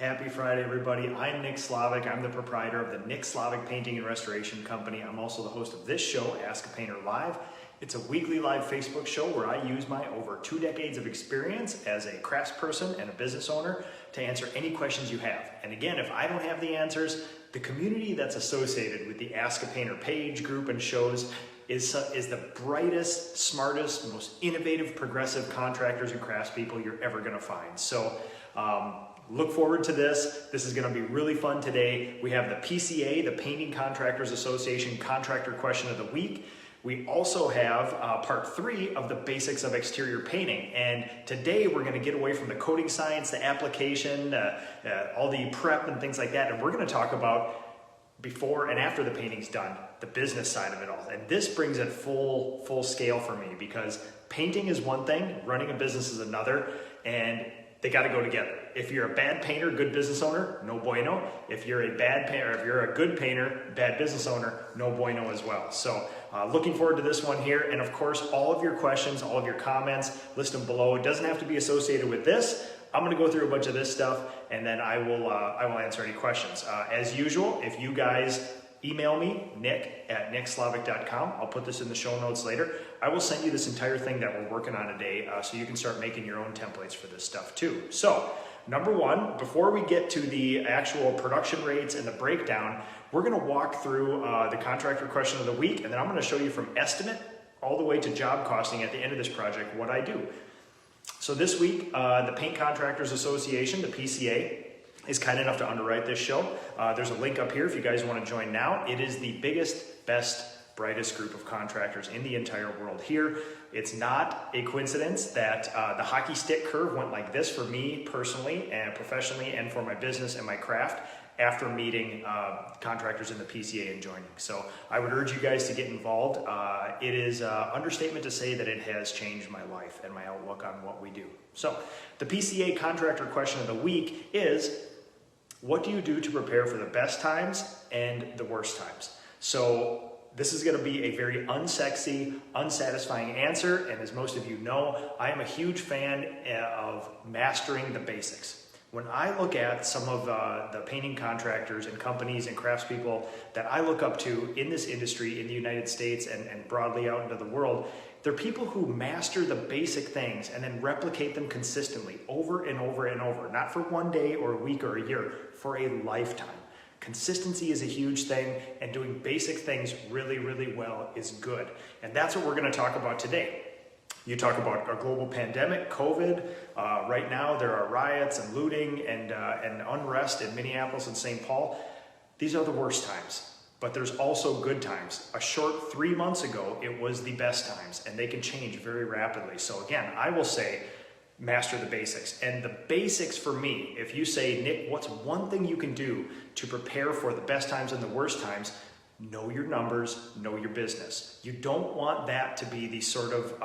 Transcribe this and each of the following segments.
Happy Friday, everybody. I'm Nick Slavic. I'm the proprietor of the Nick Slavic Painting and Restoration Company. I'm also the host of this show, Ask a Painter Live. It's a weekly live Facebook show where I use my over 2 decades of experience as a craftsperson and a business owner to answer any questions you have. And again, if I don't have the answers, the community that's associated with the Ask a Painter page, group, and shows is the brightest, smartest, most innovative, progressive contractors and craftspeople you're ever going to find. So look forward to this. This is going to be really fun today. We have the PCA, the Painting Contractors Association Contractor Question of the Week. We also have part 3 of the basics of exterior painting. And today we're going to get away from the coding science, the application, all the prep and things like that. And we're going to talk about before and after the painting's done, the business side of it all. And this brings it full scale for me, because painting is one thing, running a business is another, and they got to go together. If you're a bad painter, good business owner, no bueno. If you're a bad painter, if you're a good painter, bad business owner, no bueno as well. So looking forward to this one here. And of course, all of your questions, all of your comments, list them below. It doesn't have to be associated with this. I'm going to go through a bunch of this stuff, and then I will answer any questions. As usual, if you guys email me, nick@nickslavic.com. I'll put this in the show notes later. I will send you this entire thing that we're working on today, so you can start making your own templates for this stuff too. So, number one, before we get to the actual production rates and the breakdown, we're going to walk through the contractor question of the week, and then I'm going to show you from estimate all the way to job costing at the end of this project what I do. So this week, the Paint Contractors Association, the PCA, is kind enough to underwrite this show. There's a link up here if you guys want to join now. It is the biggest, best, brightest group of contractors in the entire world here. It's not a coincidence that the hockey stick curve went like this for me personally and professionally, and for my business and my craft after meeting contractors in the PCA and joining. So I would urge you guys to get involved. It is understatement to say that it has changed my life and my outlook on what we do. So the PCA Contractor Question of the Week is, what do you do to prepare for the best times and the worst times? So this is going to be a very unsexy, unsatisfying answer, and as most of you know, I am a huge fan of mastering the basics. When I look at some of the painting contractors and companies and craftspeople that I look up to in this industry in the United States and broadly out into the world, they're people who master the basic things and then replicate them consistently over and over and over, not for one day or a week or a year, for a lifetime. Consistency is a huge thing, and doing basic things really, really well is good. And that's what we're going to talk about today. You talk about a global pandemic, COVID. Right now there are riots and looting and unrest in Minneapolis and St. Paul. These are the worst times, but there's also good times. A short 3 months ago, it was the best times, and they can change very rapidly. So again, I will say, master the basics. And the basics for me, if you say, Nick, what's one thing you can do to prepare for the best times and the worst times? Know your numbers, know your business. You don't want that to be the sort of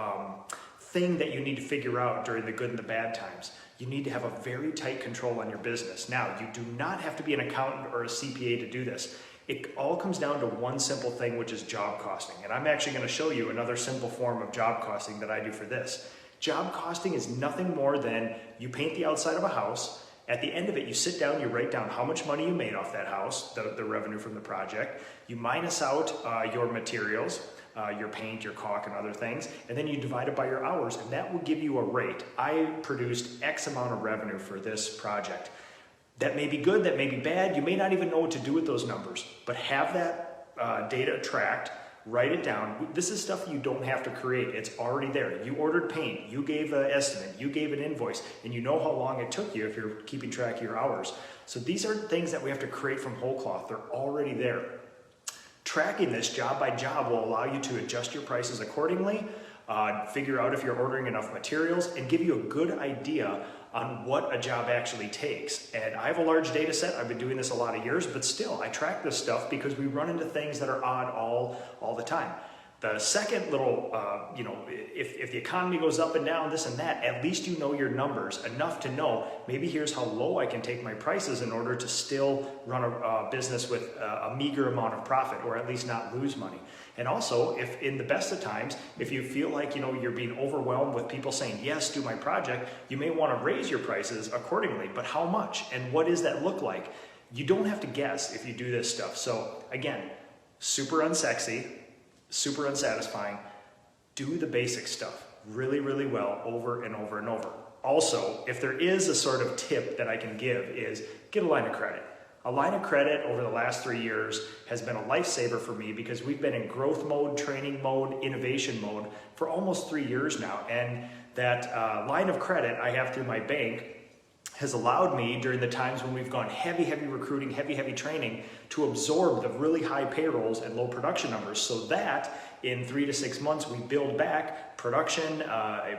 thing that you need to figure out during the good and the bad times. You need to have a very tight control on your business. Now, you do not have to be an accountant or a CPA to do this. It all comes down to one simple thing, which is job costing. And I'm actually going to show you another simple form of job costing that I do for this. Job costing is nothing more than you paint the outside of a house. At the end of it, you sit down, you write down how much money you made off that house, the revenue from the project. You minus out your materials, your paint, your caulk, and other things, and then you divide it by your hours, and that will give you a rate. I produced X amount of revenue for this project. That may be good, that may be bad. You may not even know what to do with those numbers, but have that data tracked. Write it down. This is stuff you don't have to create. It's already there. You ordered paint, you gave an estimate, you gave an invoice, and you know how long it took you if you're keeping track of your hours. So these are things that we have to create from whole cloth. They're already there. Tracking this job by job will allow you to adjust your prices accordingly, figure out if you're ordering enough materials, and give you a good idea on what a job actually takes. And I have a large data set. I've been doing this a lot of years, but still I track this stuff because we run into things that are odd all the time. The second little, if the economy goes up and down, this and that, at least you know your numbers enough to know maybe here's how low I can take my prices in order to still run a business with a meager amount of profit, or at least not lose money. And also, if in the best of times, if you feel like you're being overwhelmed with people saying, yes, do my project, you may want to raise your prices accordingly. But how much? And what does that look like? You don't have to guess if you do this stuff. So again, super unsexy, super unsatisfying. Do the basic stuff really, really well over and over and over. Also, if there is a sort of tip that I can give, is get a line of credit. A line of credit over the last 3 years has been a lifesaver for me, because we've been in growth mode, training mode, innovation mode for almost 3 years now. And that line of credit I have through my bank has allowed me, during the times when we've gone heavy recruiting, heavy training, to absorb the really high payrolls and low production numbers, so that in 3 to 6 months we build back production,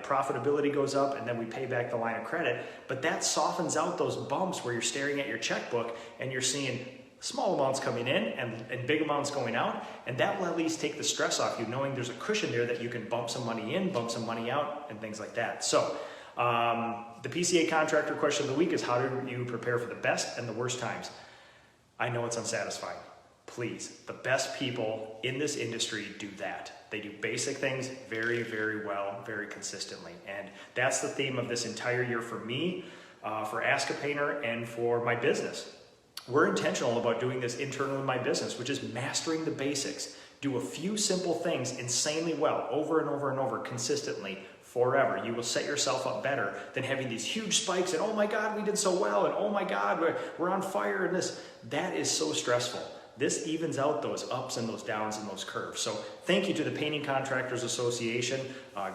profitability goes up, and then we pay back the line of credit. But that softens out those bumps where you're staring at your checkbook and you're seeing small amounts coming in and big amounts going out, and that will at least take the stress off you, knowing there's a cushion there that you can bump some money in, bump some money out, and things like that. So the PCA Contractor Question of the Week is, how do you prepare for the best and the worst times? I know it's unsatisfying. Please, the best people in this industry do that. They do basic things very, very well, very consistently. And that's the theme of this entire year for me, for Ask a Painter, and for my business. We're intentional about doing this internally in my business, which is mastering the basics. Do a few simple things insanely well, over and over and over, consistently, forever. You will set yourself up better than having these huge spikes and, oh my God, we did so well, and oh my God, we're on fire, and this. That is so stressful. This evens out those ups and those downs and those curves. So thank you to the Painting Contractors Association,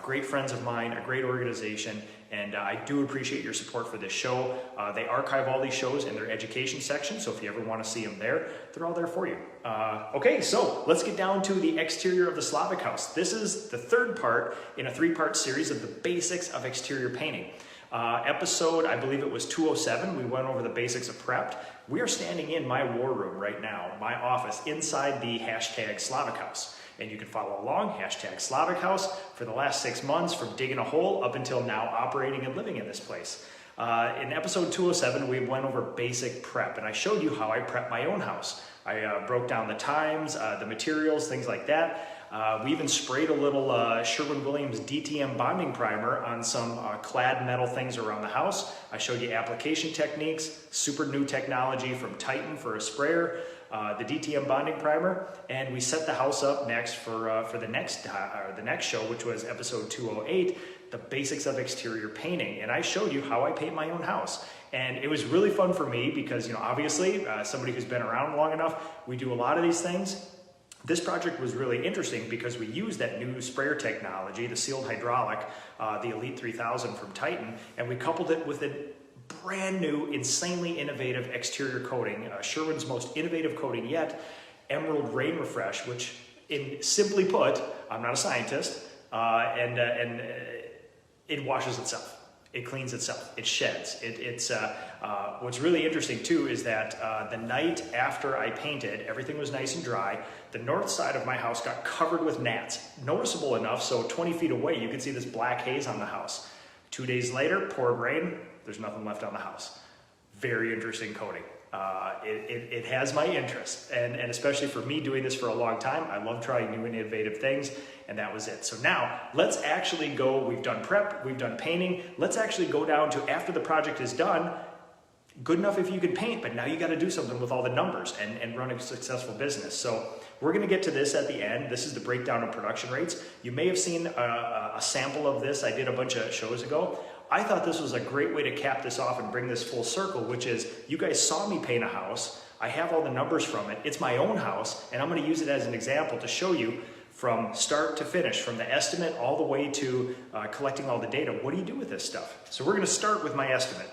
great friends of mine, a great organization, and I do appreciate your support for this show. They archive all these shows in their education section, so if you ever want to see them there, they're all there for you. Okay, so let's get down to the exterior of the Slavic house. This is the third part in a 3-part series of the basics of exterior painting. Episode, I believe it was 207, we went over the basics of prep. We are standing in my war room right now, my office, inside the hashtag Slavic House. And you can follow along, hashtag Slavic House, for the last 6 months, from digging a hole up until now operating and living in this place. In episode 207, we went over basic prep, and I showed you how I prep my own house. I broke down the times, the materials, things like that. We even sprayed a little Sherwin-Williams DTM bonding primer on some clad metal things around the house. I showed you application techniques, super new technology from Titan for a sprayer, the DTM bonding primer, and we set the house up next for the next show, which was episode 208, the basics of exterior painting. And I showed you how I paint my own house. And it was really fun for me because, obviously, somebody who's been around long enough, we do a lot of these things. This project was really interesting because we used that new sprayer technology, the sealed hydraulic, the Elite 3000 from Titan, and we coupled it with a brand new, insanely innovative exterior coating, Sherwin's most innovative coating yet, Emerald Rain Refresh, which, simply put, I'm not a scientist, and it washes itself. It cleans itself. It sheds. What's really interesting too is that the night after I painted, everything was nice and dry. The north side of my house got covered with gnats, noticeable enough so 20 feet away you could see this black haze on the house. 2 days later, poured rain. There's nothing left on the house. Very interesting coating. It has my interest, and especially for me doing this for a long time, I love trying new and innovative things, and that was it. So now let's actually go. We've done prep, we've done painting. Let's actually go down to, after the project is done, good enough if you can paint, but now you got to do something with all the numbers and run a successful business. So we're going to get to this at the end. This is the breakdown of production rates. You may have seen a sample of this. I did a bunch of shows ago. I thought this was a great way to cap this off and bring this full circle, which is, you guys saw me paint a house. I have all the numbers from it. It's my own house, and I'm going to use it as an example to show you from start to finish, from the estimate all the way to collecting all the data. What do you do with this stuff? So we're going to start with my estimate.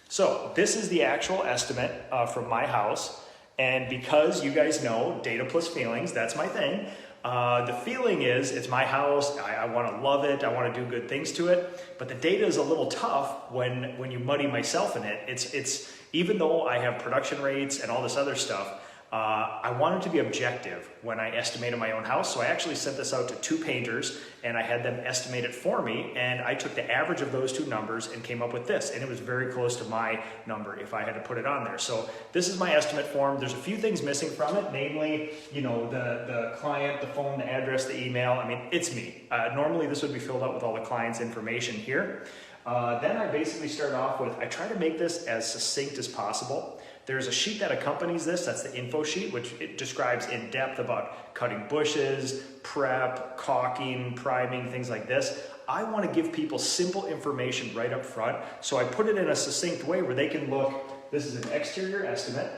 So this is the actual estimate from my house, and because you guys know data plus feelings, that's my thing. The feeling is, it's my house, I want to love it, I want to do good things to it, but the data is a little tough when you muddy myself in it. It's even though I have production rates and all this other stuff, I wanted to be objective when I estimated my own house, so I actually sent this out to 2 painters and I had them estimate it for me, and I took the average of those 2 numbers and came up with this, and it was very close to my number if I had to put it on there. So this is my estimate form. There's a few things missing from it, namely, you know, the client, the phone, the address, the email. I mean, it's me. Normally this would be filled out with all the client's information here. Then I basically start off with, I try to make this as succinct as possible. There's a sheet that accompanies this, that's the info sheet, which it describes in depth about cutting bushes, prep, caulking, priming, things like this. I want to give people simple information right up front, so I put it in a succinct way where they can look, this is an exterior estimate,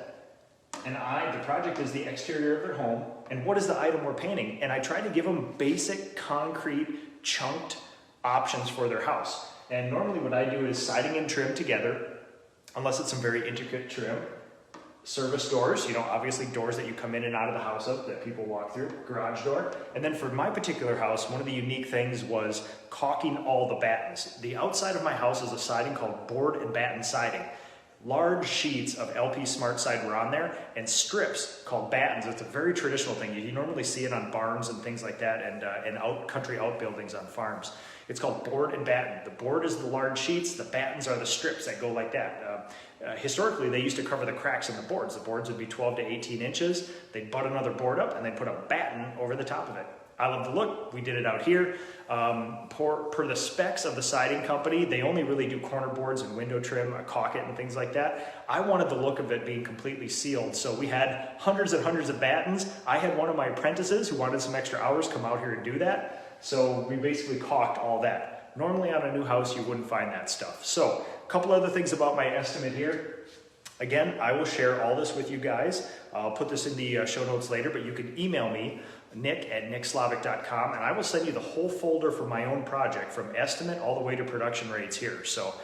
and the project is the exterior of their home, and what is the item we're painting? And I try to give them basic, concrete, chunked options for their house. And normally what I do is siding and trim together, unless it's some very intricate trim. Service doors, you know, obviously doors that you come in and out of the house of that people walk through, garage door. And then for my particular house, one of the unique things was caulking all the battens. The outside of my house is a siding called board and batten siding. Large sheets of LP Smart Side were on there, and strips called battens. It's a very traditional thing. You normally see it on barns and things like that, and country outbuildings on farms. It's called board and batten. The board is the large sheets, the battens are the strips that go like that. Historically, they used to cover the cracks in the boards. The boards would be 12 to 18 inches. They'd butt another board up and they'd put a batten over the top of it. I love the look. We did it out here. Per the specs of the siding company, they only really do corner boards and window trim, caulk it and things like that. I wanted the look of it being completely sealed, so we had hundreds and hundreds of battens. I had one of my apprentices who wanted some extra hours come out here and do that, so we basically caulked all that. Normally on a new house, you wouldn't find that stuff. So a couple other things about my estimate here. Again, I will share all this with you guys. I'll put this in the show notes later, but you can email me, nick@nickslavik.com, and I will send you the whole folder for my own project, from estimate all the way to production rates here. So,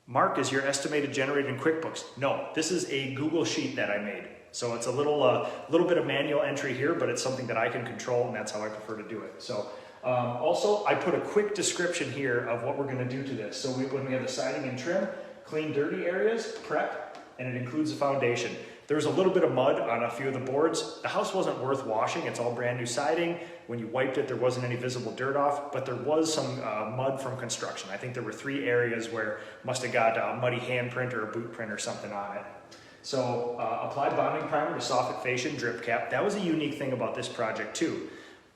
Mark, is your estimated generated in QuickBooks? No, this is a Google sheet that I made. So it's a little bit of manual entry here, but it's something that I can control, and that's how I prefer to do it. So also, I put a quick description here of what we're going to do to this. So when we have the siding and trim, clean dirty areas, prep, and it includes the foundation. There's a little bit of mud on a few of the boards. The house wasn't worth washing. It's all brand new siding. When you wiped it, there wasn't any visible dirt off, but there was some mud from construction. I think there were 3 areas where must have got a muddy handprint or a boot print or something on it. So applied bonding primer to soffit, fascia, and drip cap. That was a unique thing about this project too.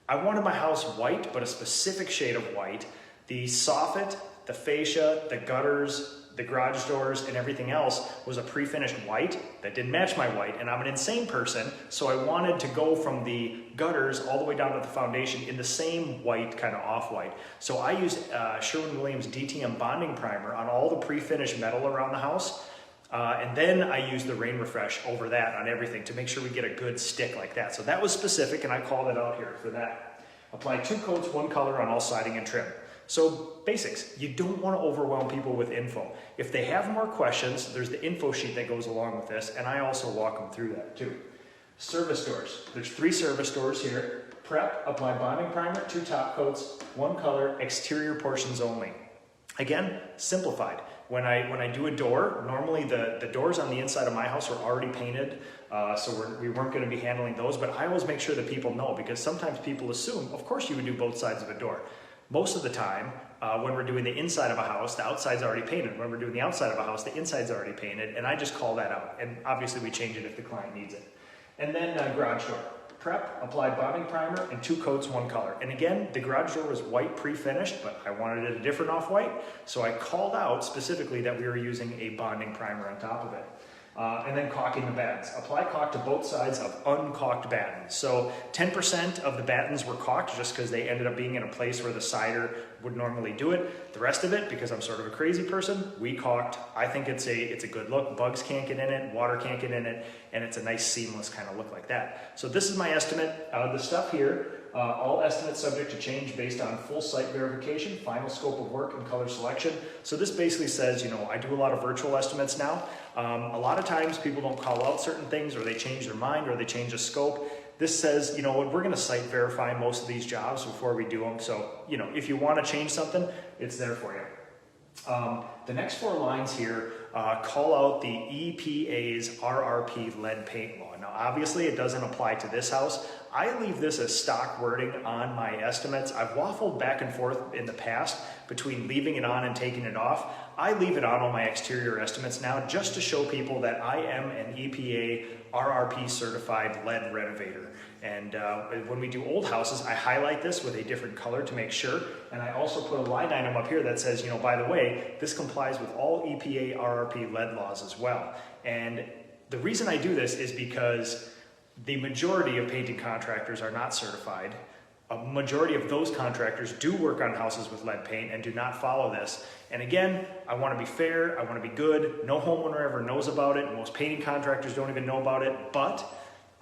I wanted my house white, but a specific shade of white. The soffit, the fascia, the gutters, the garage doors, and everything else was a pre-finished white that didn't match my white, and I'm an insane person, so I wanted to go from the gutters all the way down to the foundation in the same white, kind of off-white. So I used Sherwin-Williams DTM bonding primer on all the pre-finished metal around the house, and then I used the Rain Refresh over that on everything to make sure we get a good stick like that. So that was specific, and I called it out here for that. Apply 2 coats, 1 color on all siding and trim. So basics, you don't want to overwhelm people with info. If they have more questions, there's the info sheet that goes along with this, and I also walk them through that too. Service doors, there's 3 service doors here. Prep, apply bonding primer, 2 top coats, 1 color, exterior portions only. Again, simplified. When I do a door, normally the doors on the inside of my house are already painted, so we weren't going to be handling those, but I always make sure that people know, because sometimes people assume, of course you would do both sides of a door. Most of the time, when we're doing the inside of a house, the outside's already painted. When we're doing the outside of a house, the inside's already painted, and I just call that out. And obviously we change it if the client needs it. And then garage door. Prep, applied bonding primer, and 2 coats, 1 color. And again, the garage door was white pre-finished, but I wanted it a different off-white, so I called out specifically that we were using a bonding primer on top of it. And then caulking the battens. Apply caulk to both sides of uncaulked battens. So 10% of the battens were caulked just because they ended up being in a place where the cider would normally do it. The rest of it, because I'm sort of a crazy person, we caulked. I think it's a good look. Bugs can't get in it, water can't get in it, and it's a nice seamless kind of look like that. So this is my estimate. The stuff here, all estimates subject to change based on full site verification, final scope of work, and color selection. So this basically says, you know, I do a lot of virtual estimates now. A lot of times people don't call out certain things, or they change their mind, or they change the scope. This says, you know, we're going to site verify most of these jobs before we do them. So, you know, if you want to change something, it's there for you. The next 4 lines here call out the EPA's RRP lead paint law. Now, obviously, it doesn't apply to this house. I leave this as stock wording on my estimates. I've waffled back and forth in the past between leaving it on and taking it off. I leave it on my exterior estimates now just to show people that I am an EPA RRP certified lead renovator. And when we do old houses, I highlight this with a different color to make sure. And I also put a line item up here that says, you know, by the way, this complies with all EPA RRP lead laws as well. And the reason I do this is because the majority of painting contractors are not certified. A majority of those contractors do work on houses with lead paint and do not follow this. And again, I want to be fair, I want to be good. No homeowner ever knows about it. Most painting contractors don't even know about it, but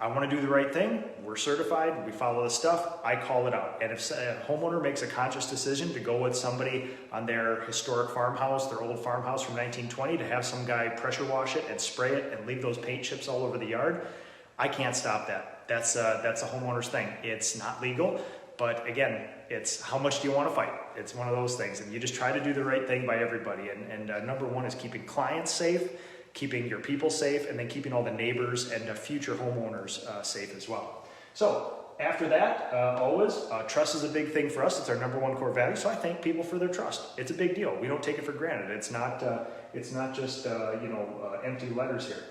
I want to do the right thing. We're certified, we follow the stuff, I call it out. And if a homeowner makes a conscious decision to go with somebody on their historic farmhouse, their old farmhouse from 1920, to have some guy pressure wash it and spray it and leave those paint chips all over the yard, I can't stop that. That's a homeowner's thing. It's not legal, but again, it's how much do you want to fight? It's one of those things, and you just try to do the right thing by everybody. And number one is keeping clients safe, keeping your people safe, and then keeping all the neighbors and future homeowners safe as well. So after that, always, trust is a big thing for us. It's our number one core value, so I thank people for their trust. It's a big deal. We don't take it for granted. It's not just empty letters here.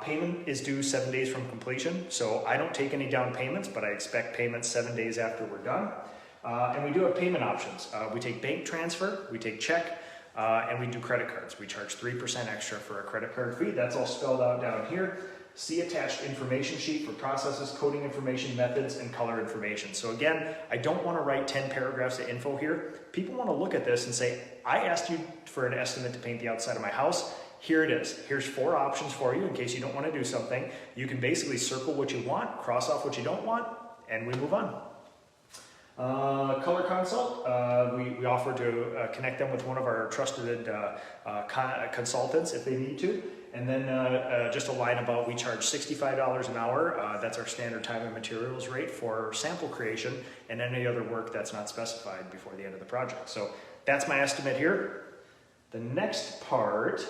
Payment is due 7 days from completion, so I don't take any down payments, but I expect payments 7 days after we're done. And we do have payment options. We take bank transfer, we take check, and we do credit cards. We charge 3% extra for a credit card fee. That's all spelled out down here. See attached information sheet for processes, coding information, methods, and color information. So again, I don't want to write 10 paragraphs of info here. People want to look at this and say, I asked you for an estimate to paint the outside of my house. Here it is. Here's 4 options for you in case you don't want to do something. You can basically circle what you want, cross off what you don't want, and we move on. Color consult, we offer to connect them with one of our trusted consultants if they need to. And then just a line about we charge $65 an hour. That's our standard time and materials rate for sample creation and any other work that's not specified before the end of the project. So that's my estimate here. The next part.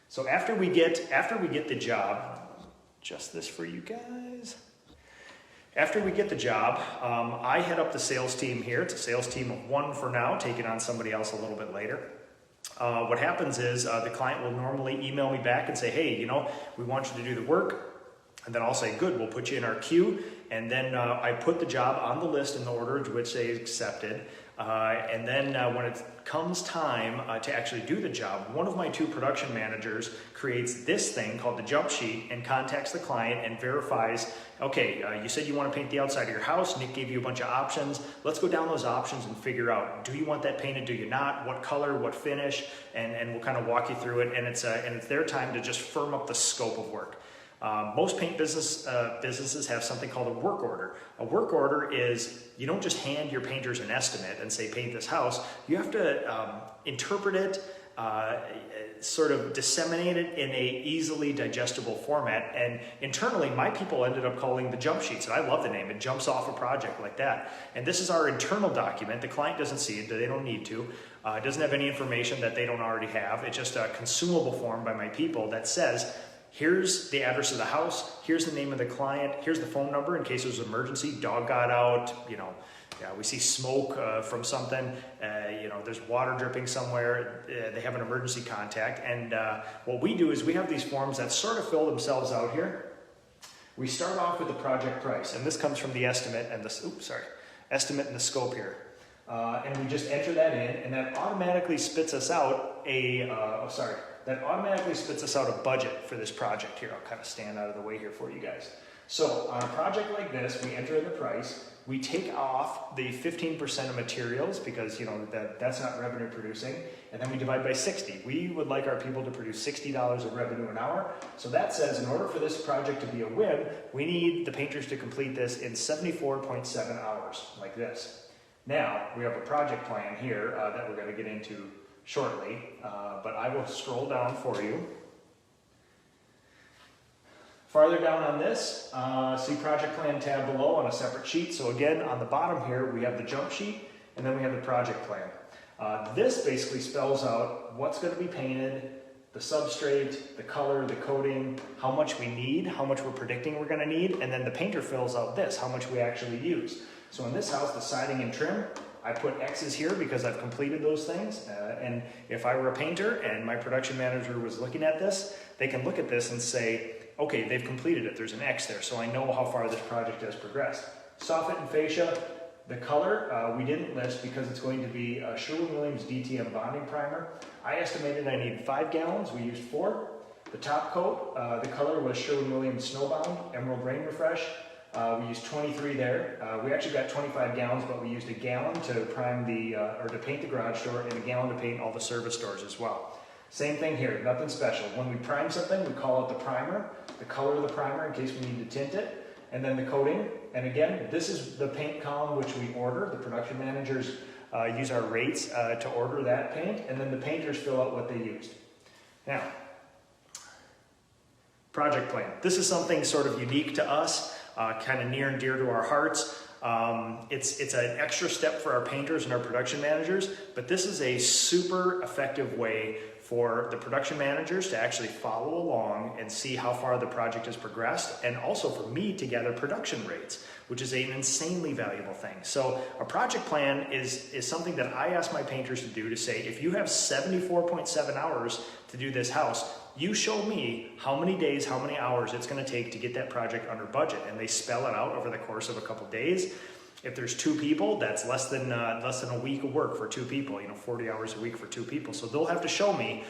So after we get the job, just this for you guys. After we get the job, I head up the sales team here. It's a sales team of 1 for now, taking on somebody else a little bit later. What happens is the client will normally email me back and say, hey, we want you to do the work. And then I'll say, good, we'll put you in our queue. And then I put the job on the list in the order in which they accepted. And then when it comes time to actually do the job, one of my 2 production managers creates this thing called the jump sheet and contacts the client and verifies, okay, you said you want to paint the outside of your house. Nick gave you a bunch of options. Let's go down those options and figure out, do you want that painted, do you not? What color, what finish? And we'll kind of walk you through it. And it's their time to just firm up the scope of work. Most paint businesses have something called a work order. A work order is, you don't just hand your painters an estimate and say paint this house. You have to interpret it, sort of disseminate it in a easily digestible format. And internally, my people ended up calling the jump sheets, and I love the name. It jumps off a project like that. And this is our internal document. The client doesn't see it, they don't need to. It doesn't have any information that they don't already have. It's just a consumable form by my people that says, here's the address of the house, here's the name of the client, here's the phone number in case there's an emergency, dog got out, we see smoke from something, there's water dripping somewhere, they have an emergency contact. And what we do is we have these forms that sort of fill themselves out here. We start off with the project price, and this comes from the estimate and estimate and the scope here. And we just enter that in, and that automatically spits us out a budget for this project here. I'll kind of stand out of the way here for you guys. So on a project like this, we enter in the price, we take off the 15% of materials because that's not revenue producing, and then we divide by 60. We would like our people to produce $60 of revenue an hour. So that says in order for this project to be a win, we need the painters to complete this in 74.7 hours, like this. Now, we have a project plan here that we're going to get into shortly, but I will scroll down for you. Farther down on this, see project plan tab below on a separate sheet. So again, on the bottom here, we have the jump sheet, and then we have the project plan. This basically spells out what's going to be painted, the substrate, the color, the coating, how much we need, how much we're predicting we're going to need, and then the painter fills out this, how much we actually use. So in this house, the siding and trim, I put X's here because I've completed those things. And if I were a painter and my production manager was looking at this, they can look at this and say, okay, they've completed it. There's an X there, so I know how far this project has progressed. Soffit and fascia, the color we didn't list because it's going to be Sherwin-Williams DTM bonding primer. I estimated I need 5 gallons. We used 4. The top coat, the color was Sherwin-Williams Snowbound Emerald Rain Refresh. We used 23 there. We actually got 25 gallons, but we used a gallon to prime or to paint the garage door and a gallon to paint all the service doors as well. Same thing here, nothing special. When we prime something, we call out the primer, the color of the primer in case we need to tint it, and then the coating. And again, this is the paint column which we order. The production managers use our rates to order that paint, and then the painters fill out what they used. Now, project plan. This is something sort of unique to us, kind of near and dear to our hearts. It's an extra step for our painters and our production managers, but this is a super effective way for the production managers to actually follow along and see how far the project has progressed, and also for me to gather production rates, which is an insanely valuable thing. So a project plan is something that I ask my painters to do, to say, if you have 74.7 hours to do this house, you show me how many days, how many hours it's going to take to get that project under budget, and they spell it out over the course of a couple days. If there's 2 people, that's less than a week of work for 2 people, 40 hours a week for 2 people. So they'll have to show me,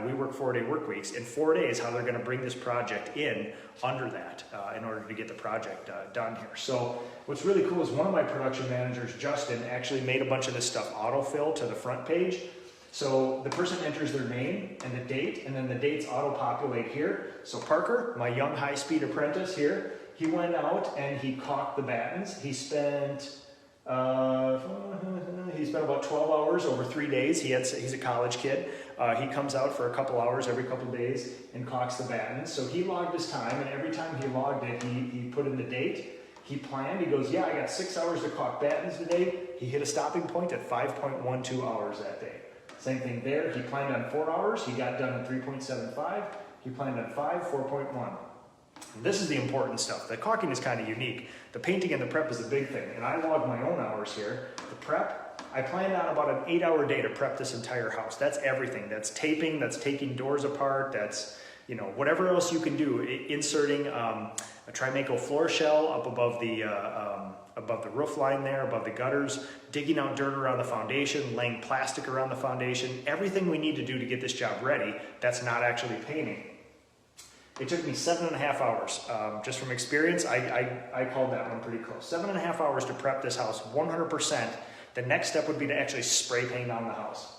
we work 4-day work weeks, in 4 days how they're going to bring this project in under that in order to get the project done here. So what's really cool is one of my production managers, Justin, actually made a bunch of this stuff autofill to the front page. So the person enters their name and the date, and then the dates auto-populate here. So Parker, my young high-speed apprentice here, he went out and he caulked the battens. He spent about 12 hours over 3 days. He's a college kid. He comes out for a couple hours every couple days and caulks the battens. So he logged his time, and every time he logged it, he put in the date. He planned. He goes, yeah, I got 6 hours to caulk battens today. He hit a stopping point at 5.12 hours that day. Same thing there. He planned on 4 hours. He got done in 3.75. He planned on 5, 4.1. This is the important stuff. The caulking is kind of unique. The painting and the prep is the big thing. And I log my own hours here. The prep, I planned on about an 8-hour day to prep this entire house. That's everything. That's taping, that's taking doors apart, that's, whatever else you can do. Inserting a Trimaco floor shell up above the roof line there, above the gutters, digging out dirt around the foundation, laying plastic around the foundation, everything we need to do to get this job ready that's not actually painting. It took me 7.5 hours. Just from experience, I called that one pretty close. 7.5 hours to prep this house 100%. The next step would be to actually spray paint on the house.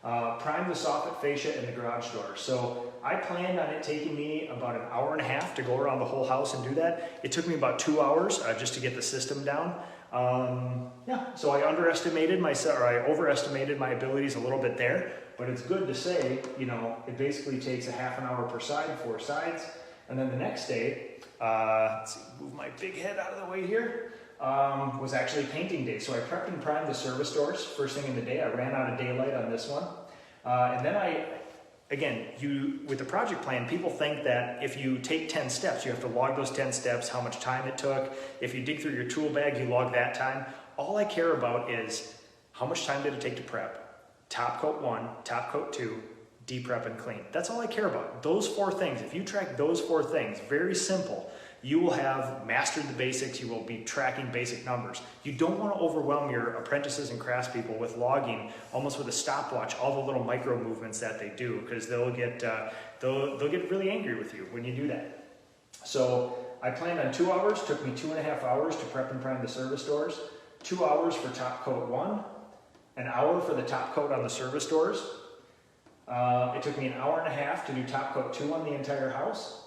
Prime the soffit, fascia, and the garage door. So I planned on it taking me about an hour and a half to go around the whole house and do that. It took me about 2 hours just to get the system down. So I overestimated my abilities a little bit there, but it's good to say, it basically takes a half an hour per side, 4 sides. And then the next day, let's see, move my big head out of the way here, was actually painting day. So I prepped and primed the service doors first thing in the day. I ran out of daylight on this one. And then with the project plan, people think that if you take 10 steps, you have to log those 10 steps, how much time it took. If you dig through your tool bag, you log that time. All I care about is how much time did it take to prep? Top coat 1, top coat 2, de-prep and clean. That's all I care about. Those 4 things. If you track those 4 things, very simple, you will have mastered the basics. You will be tracking basic numbers. You don't want to overwhelm your apprentices and craftspeople with logging, almost with a stopwatch, all the little micro movements that they do, because they'll get really angry with you when you do that. So I planned on 2 hours. Took me 2.5 hours to prep and prime the service doors. 2 hours for top coat 1. An hour for the top coat on the service doors. It took me an hour and a half to do top coat 2 on the entire house.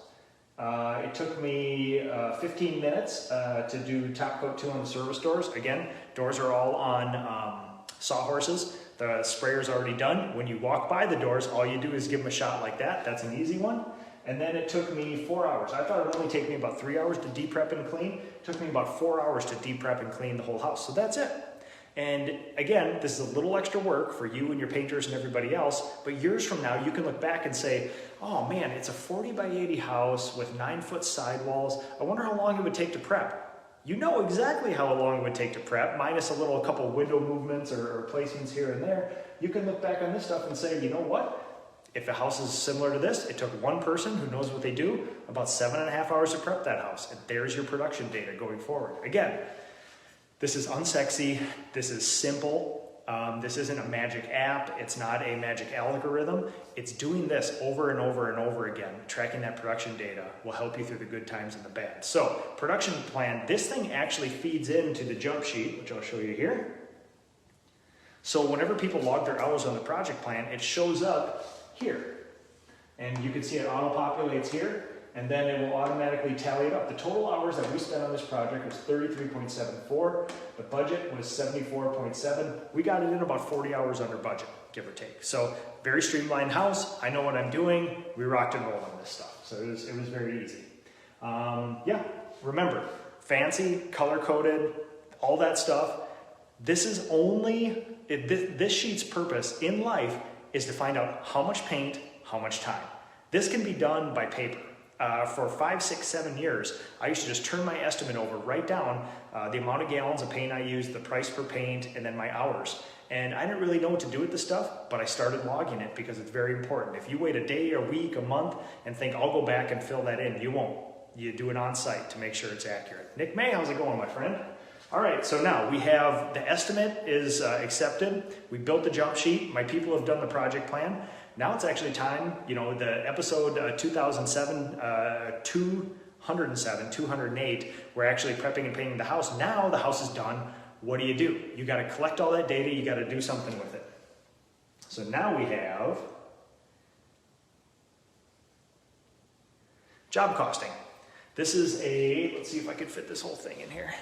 It took me 15 minutes to do top coat 2 on the service doors. Again, doors are all on sawhorses. The sprayer's already done. When you walk by the doors, all you do is give them a shot like that. That's an easy one. And then it took me 4 hours. I thought it would only take me about 3 hours to de-prep and clean. It took me about 4 hours to de-prep and clean the whole house. So that's it. And again, this is a little extra work for you and your painters and everybody else, but years from now, you can look back and say, oh man, it's a 40 by 80 house with 9-foot sidewalls. I wonder how long it would take to prep. You know exactly how long it would take to prep, minus a couple window movements or placements here and there. You can look back on this stuff and say, you know what? If a house is similar to this, it took one person who knows what they do about 7.5 hours to prep that house. And there's your production data going forward. Again, this is unsexy, this is simple, this isn't a magic app, it's not a magic algorithm, it's doing this over and over and over again. Tracking that production data will help you through the good times and the bad. So, production plan, this thing actually feeds into the jump sheet, which I'll show you here. So whenever people log their hours on the project plan, it shows up here. And you can see it auto-populates here, and then it will automatically tally it up. The total hours that we spent on this project was 33.74. The budget was 74.7. We got it in about 40 hours under budget, give or take. So very streamlined house. I know what I'm doing. We rocked and rolled on this stuff. So it was very easy. Yeah, remember, fancy, color-coded, all that stuff. This is only, this sheet's purpose in life is to find out how much paint, how much time. This can be done by paper. For 5, 6, 7 years, I used to just turn my estimate over, write down the amount of gallons of paint I used, the price per paint, and then my hours. And I didn't really know what to do with this stuff, but I started logging it because it's very important. If you wait a day, a week, a month, and think, I'll go back and fill that in, you won't. You do it on site to make sure it's accurate. Nick May, how's it going, my friend? All right, so now we have the estimate is accepted. We built the jump sheet. My people have done the project plan. Now it's actually time, the episode 2007, 208, we're actually prepping and painting the house. Now the house is done. What do? You got to collect all that data. You got to do something with it. So now we have job costing. This is let's see if I can fit this whole thing in here.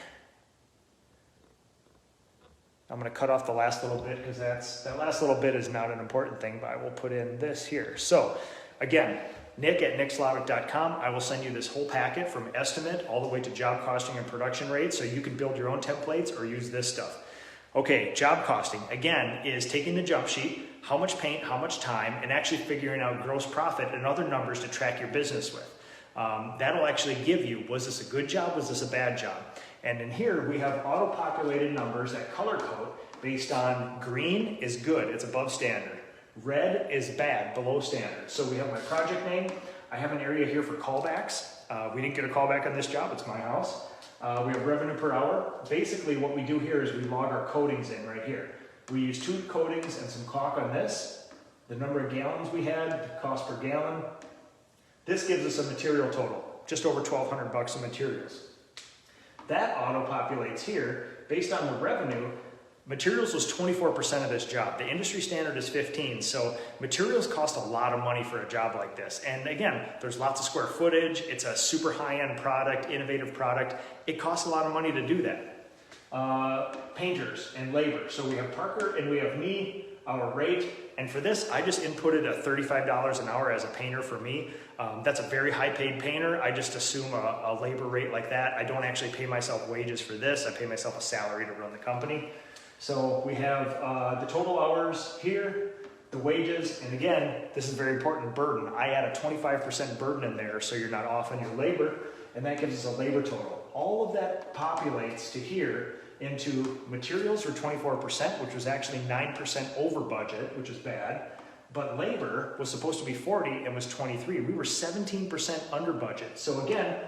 I'm going to cut off the last little bit because that last little bit is not an important thing, but I will put in this here. So again, nick@nickslavic.com. I will send you this whole packet from estimate all the way to job costing and production rates so you can build your own templates or use this stuff. Okay, job costing, again, is taking the jump sheet, how much paint, how much time, and actually figuring out gross profit and other numbers to track your business with. That'll actually give you, was this a good job, was this a bad job? And in here, we have auto-populated numbers that color code based on green is good, it's above standard. Red is bad, below standard. So we have my project name. I have an area here for callbacks. We didn't get a callback on this job, it's my house. We have revenue per hour. Basically what we do here is we log our coatings in right here. We use 2 coatings and some caulk on this. The number of gallons we had, the cost per gallon. This gives us a material total, just over $1,200 of materials. That auto-populates here based on the revenue. Materials was 24% of this job. The industry standard is 15%, so materials cost a lot of money for a job like this. And again, there's lots of square footage. It's a super high-end product, innovative product. It costs a lot of money to do that. Painters and labor. So we have Parker and we have me, our rate. And for this, I just inputted a $35 an hour as a painter for me. That's a very high paid painter. I just assume a labor rate like that. I don't actually pay myself wages for this. I pay myself a salary to run the company. So we have the total hours here, the wages, and again, this is very important, burden. I add a 25% burden in there so you're not off on your labor, and that gives us a labor total. All of that populates to here into materials for 24%, which was actually 9% over budget, which is bad. But labor was supposed to be 40 and was 23. We were 17% under budget. So again,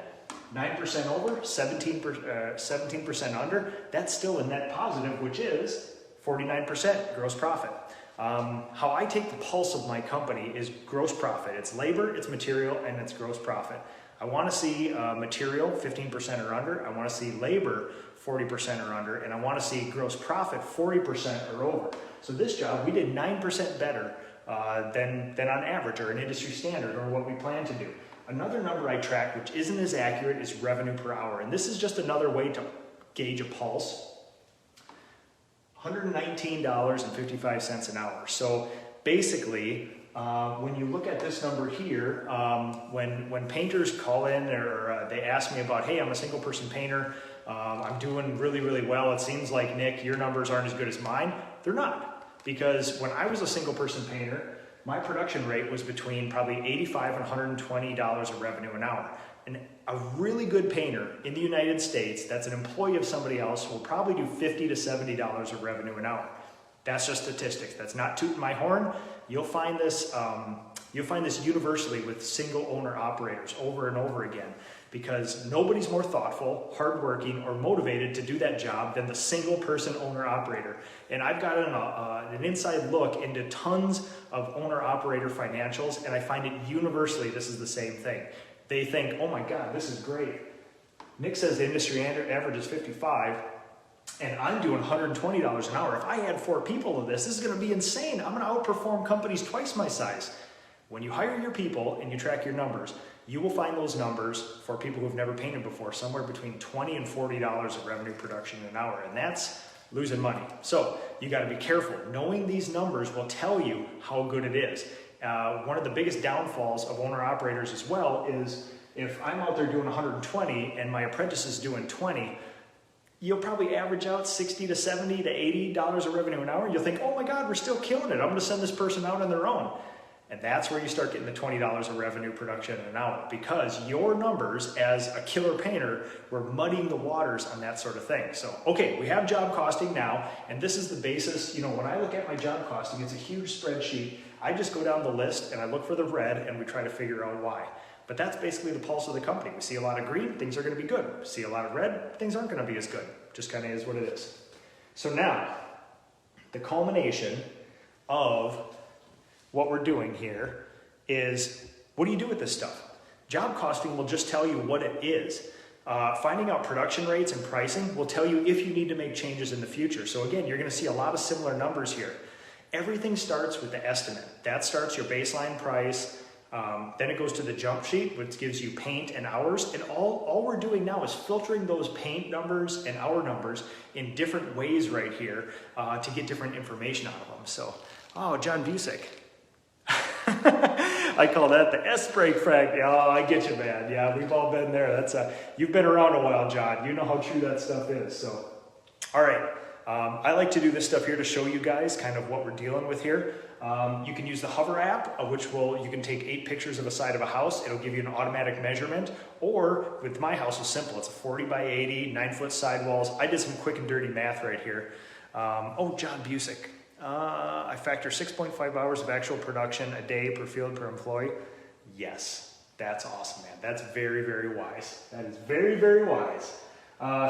9% over, 17% under, that's still a net positive, which is 49% gross profit. How I take the pulse of my company is gross profit. It's labor, it's material, and it's gross profit. I want to see material 15% or under. I want to see labor 40% or under, and I want to see gross profit 40% or over. So this job, we did 9% better than on average or an industry standard or what we plan to do. Another number I track, which isn't as accurate, is revenue per hour. And this is just another way to gauge a pulse. $119.55 an hour. So basically, when you look at this number here, when painters call in or they ask me about, hey, I'm a single person painter, I'm doing really, really well. It seems like, Nick, your numbers aren't as good as mine. They're not, because when I was a single person painter, my production rate was between probably $85 and $120 of revenue an hour. And a really good painter in the United States that's an employee of somebody else will probably do $50 to $70 of revenue an hour. That's just statistics. That's not tooting my horn. You'll find this universally with single owner operators over and over again, because nobody's more thoughtful, hardworking, or motivated to do that job than the single person owner operator. And I've got an inside look into tons of owner operator financials, and I find it universally this is the same thing. They think, oh my God, this is great. Nick says the industry average is 55, and I'm doing $120 an hour. If I had 4 people of this is gonna be insane. I'm gonna outperform companies twice my size. When you hire your people and you track your numbers, you will find those numbers for people who've never painted before, somewhere between $20 and $40 of revenue production an hour, and that's losing money. So you gotta be careful. Knowing these numbers will tell you how good it is. One of the biggest downfalls of owner operators as well is if I'm out there doing 120 and my apprentice is doing 20, you'll probably average out $60 to $70 to $80 of revenue an hour. You'll think, oh my God, we're still killing it. I'm gonna send this person out on their own. And that's where you start getting the $20 of revenue production an hour, because your numbers as a killer painter were muddying the waters on that sort of thing. So, okay, we have job costing now, and this is the basis. You know, when I look at my job costing, it's a huge spreadsheet. I just go down the list and I look for the red and we try to figure out why. But that's basically the pulse of the company. We see a lot of green, things are gonna be good. We see a lot of red, things aren't gonna be as good. Just kind of is what it is. So now, the culmination of what we're doing here is, what do you do with this stuff? Job costing will just tell you what it is. Finding out production rates and pricing will tell you if you need to make changes in the future. So again, you're gonna see a lot of similar numbers here. Everything starts with the estimate. That starts your baseline price. Then it goes to the jump sheet, which gives you paint and hours. And all we're doing now is filtering those paint numbers and hour numbers in different ways right here to get different information out of them. So, oh, John Busick. I call that the S-brake frag. Oh, I get you, man. Yeah, we've all been there. That's you've been around a while, John. You know how true that stuff is. So, all right. I like to do this stuff here to show you guys kind of what we're dealing with here. You can use the Hover app, you can take 8 pictures of a side of a house. It'll give you an automatic measurement. Or with my house, it's simple. It's a 40 by 80, 9-foot sidewalls. I did some quick and dirty math right here. Oh, John Busick. I factor 6.5 hours of actual production a day per field per employee. Yes, that's awesome, man. That's very, very wise. That is very, very wise.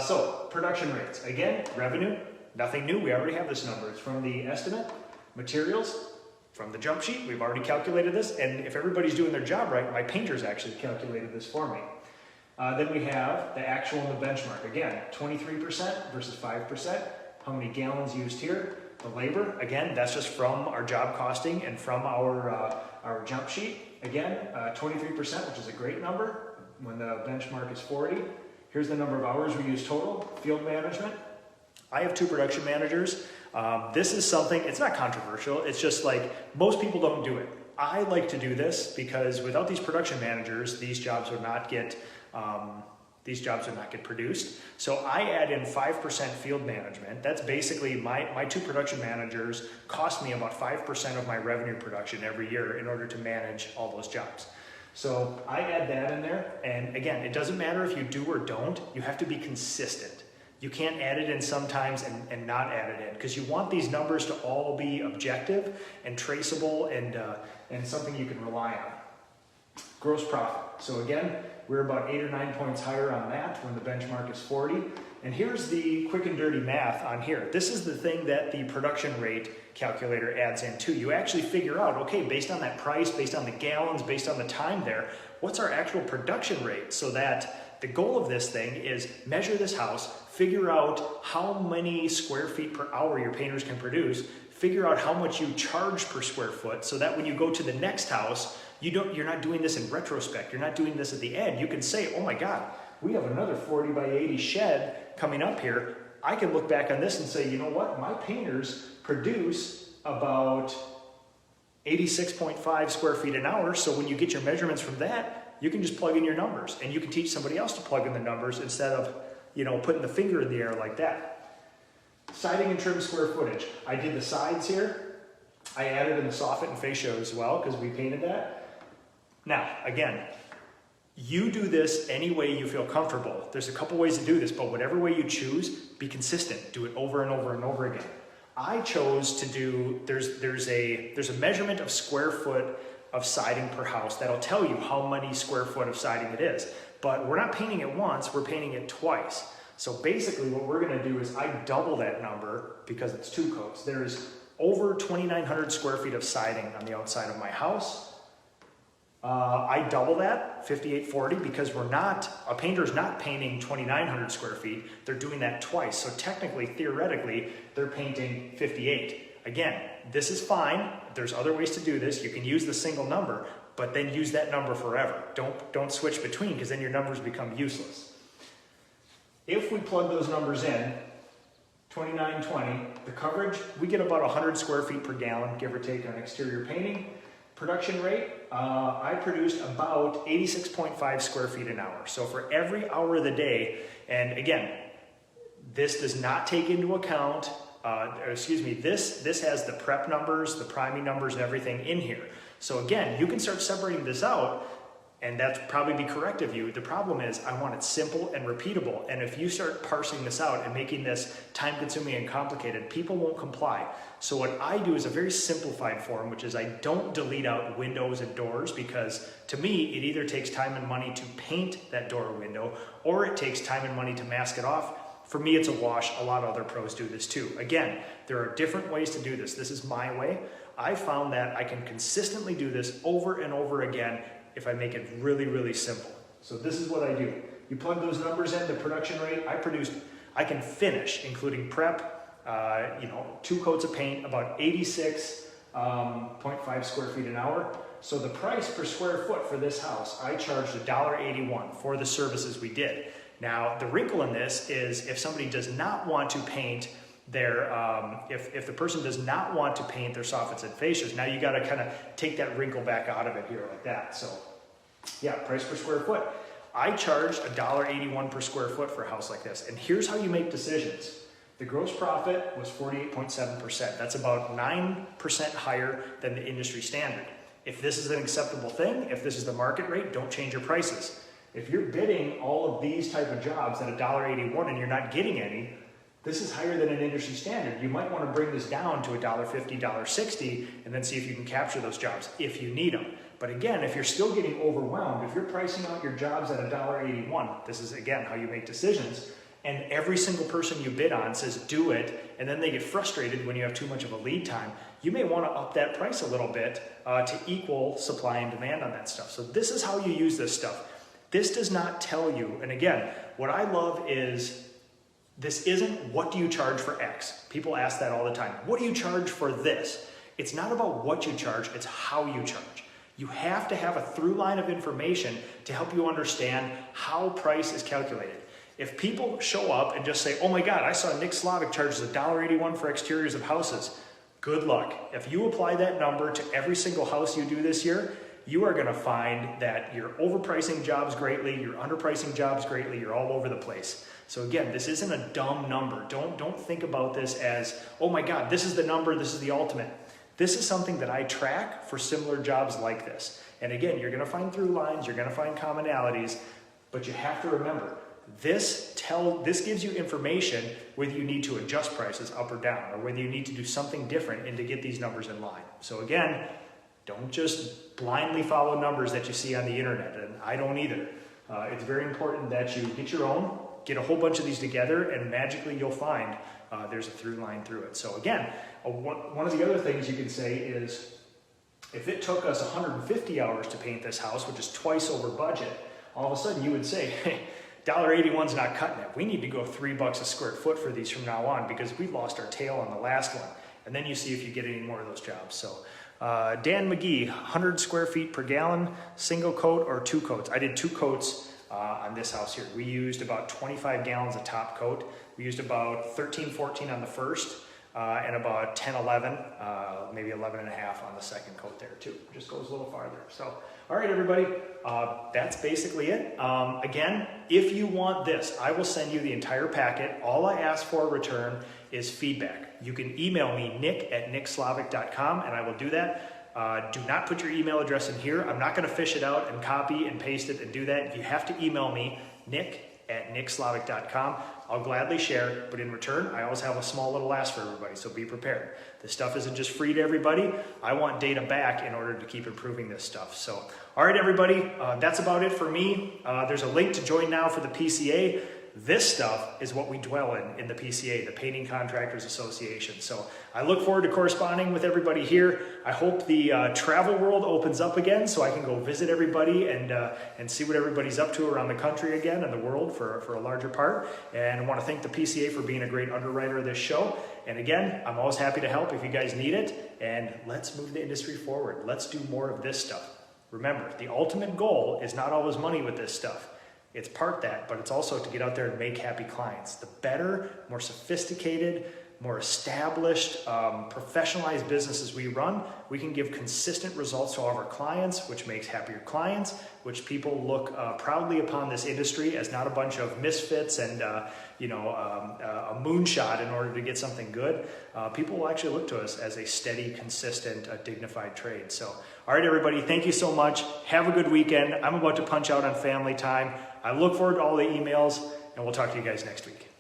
So production rates. Again, revenue, nothing new. We already have this number. It's from the estimate. Materials, from the jump sheet. We've already calculated this. And if everybody's doing their job right, my painters actually calculated this for me. Then we have the actual and the benchmark. Again, 23% versus 5%. How many gallons used here? The labor, again, that's just from our job costing and from our jump sheet. Again, 23%, which is a great number when the benchmark is 40. Here's the number of hours we use total. Field management. I have 2 production managers. This is something, it's not controversial. It's just like most people don't do it. I like to do this because without these production managers, these jobs would not get produced. So I add in 5% field management. That's basically my 2 production managers cost me about 5% of my revenue production every year in order to manage all those jobs. So I add that in there. And again, it doesn't matter if you do or don't, you have to be consistent. You can't add it in sometimes and not add it in, because you want these numbers to all be objective and traceable and something you can rely on. Gross profit. So again, we're about 8 or 9 points higher on that when the benchmark is 40. And here's the quick and dirty math on here. This is the thing that the production rate calculator adds in too. You actually figure out, okay, based on that price, based on the gallons, based on the time there, what's our actual production rate? So that the goal of this thing is measure this house, figure out how many square feet per hour your painters can produce, figure out how much you charge per square foot, so that when you go to the next house, you're not doing this in retrospect. You're not doing this at the end. You can say, oh my God, we have another 40 by 80 shed coming up here. I can look back on this and say, you know what? My painters produce about 86.5 square feet an hour. So when you get your measurements from that, you can just plug in your numbers, and you can teach somebody else to plug in the numbers instead of putting the finger in the air like that. Siding and trim square footage. I did the sides here. I added in the soffit and fascia as well because we painted that. Now, again, you do this any way you feel comfortable. There's a couple ways to do this, but whatever way you choose, be consistent. Do it over and over and over again. I chose to do, there's a measurement of square foot of siding per house that'll tell you how many square foot of siding it is. But we're not painting it once, we're painting it twice. So basically what we're gonna do is I double that number because it's 2 coats. There's over 2,900 square feet of siding on the outside of my house. I double that, 5,840, because a painter's not painting 2,900 square feet, they're doing that twice. So technically, theoretically, they're painting 58. Again, this is fine. There's other ways to do this. You can use the single number, but then use that number forever. Don't switch between, because then your numbers become useless. If we plug those numbers in, 2920, the coverage, we get about 100 square feet per gallon, give or take, on exterior painting. Production rate, I produced about 86.5 square feet an hour. So for every hour of the day, and again, this does not take into account, this has the prep numbers, the priming numbers, and everything in here. So again, you can start separating this out, and that's probably be correct of you. The problem is I want it simple and repeatable. And if you start parsing this out and making this time consuming and complicated, people won't comply. So what I do is a very simplified form, which is I don't delete out windows and doors, because to me, it either takes time and money to paint that door or window, or it takes time and money to mask it off. For me, it's a wash. A lot of other pros do this too. Again, there are different ways to do this. This is my way. I found that I can consistently do this over and over again if I make it really, really simple. So this is what I do. You plug those numbers in, the production rate, I can finish, including prep, 2 coats of paint, about 86.5 square feet an hour. So the price per square foot for this house, I charged $1.81 for the services we did. Now, the wrinkle in this is if somebody does not want to paint their, if the person does not want to paint their soffits and fascias, now you got to kind of take that wrinkle back out of it here like that. So yeah, price per square foot. I charged $1.81 per square foot for a house like this. And here's how you make decisions. The gross profit was 48.7%. That's about 9% higher than the industry standard. If this is an acceptable thing, if this is the market rate, don't change your prices. If you're bidding all of these type of jobs at $1.81 and you're not getting any, this is higher than an industry standard. You might want to bring this down to $1.50, $1.60, and then see if you can capture those jobs if you need them. But again, if you're still getting overwhelmed, if you're pricing out your jobs at $1.81, this is again how you make decisions, and every single person you bid on says do it, and then they get frustrated when you have too much of a lead time, you may want to up that price a little bit to equal supply and demand on that stuff. So this is how you use this stuff. This does not tell you, and again, what I love is this isn't what do you charge for X. People ask that all the time. What do you charge for this? It's not about what you charge, it's how you charge. You have to have a through line of information to help you understand how price is calculated. If people show up and just say, oh my God, I saw Nick Slavic charges $1.81 for exteriors of houses, good luck. If you apply that number to every single house you do this year, you are going to find that you're overpricing jobs greatly, you're underpricing jobs greatly, you're all over the place. So again, this isn't a dumb number. Don't think about this as, oh my God, this is the number, this is the ultimate. This is something that I track for similar jobs like this. And again, you're going to find through lines, you're going to find commonalities, but you have to remember, this gives you information whether you need to adjust prices up or down, or whether you need to do something different and to get these numbers in line. So again, don't just blindly follow numbers that you see on the internet, and I don't either. It's very important that you get your own, get a whole bunch of these together, and magically you'll find there's a through line through it. So again, one of the other things you can say is, if it took us 150 hours to paint this house, which is twice over budget, all of a sudden you would say, hey, $1.81's not cutting it. We need to go $3 a square foot for these from now on because we lost our tail on the last one. And then you see if you get any more of those jobs. So Dan McGee, 100 square feet per gallon, single coat or 2 coats. I did 2 coats on this house here. We used about 25 gallons of top coat. We used about 13, 14 on the first. and about 10, 11, maybe 11 and a half on the second coat there too. Just goes a little farther. So, all right, everybody, that's basically it. Again, if you want this, I will send you the entire packet. All I ask for in return is feedback. You can email me, nick@nickslavic.com, and I will do that. Do not put your email address in here. I'm not going to fish it out and copy and paste it and do that. You have to email me, nick@nickslavic.com. I'll gladly share, but in return, I always have a small little ask for everybody, so be prepared. This stuff isn't just free to everybody. I want data back in order to keep improving this stuff. So, all right, everybody, that's about it for me. There's a link to join now for the PCA. This stuff is what we dwell in the PCA, the Painting Contractors Association. So I look forward to corresponding with everybody here. I hope the travel world opens up again so I can go visit everybody and see what everybody's up to around the country again and the world for a larger part. And I want to thank the PCA for being a great underwriter of this show. And again, I'm always happy to help if you guys need it. And let's move the industry forward. Let's do more of this stuff. Remember, the ultimate goal is not always money with this stuff. It's part that, but it's also to get out there and make happy clients. The better, more sophisticated, more established, professionalized businesses we run, we can give consistent results to all of our clients, which makes happier clients, which people look proudly upon this industry as not a bunch of misfits and a moonshot in order to get something good. People will actually look to us as a steady, consistent, dignified trade. So, all right, everybody, thank you so much. Have a good weekend. I'm about to punch out on family time. I look forward to all the emails, and we'll talk to you guys next week.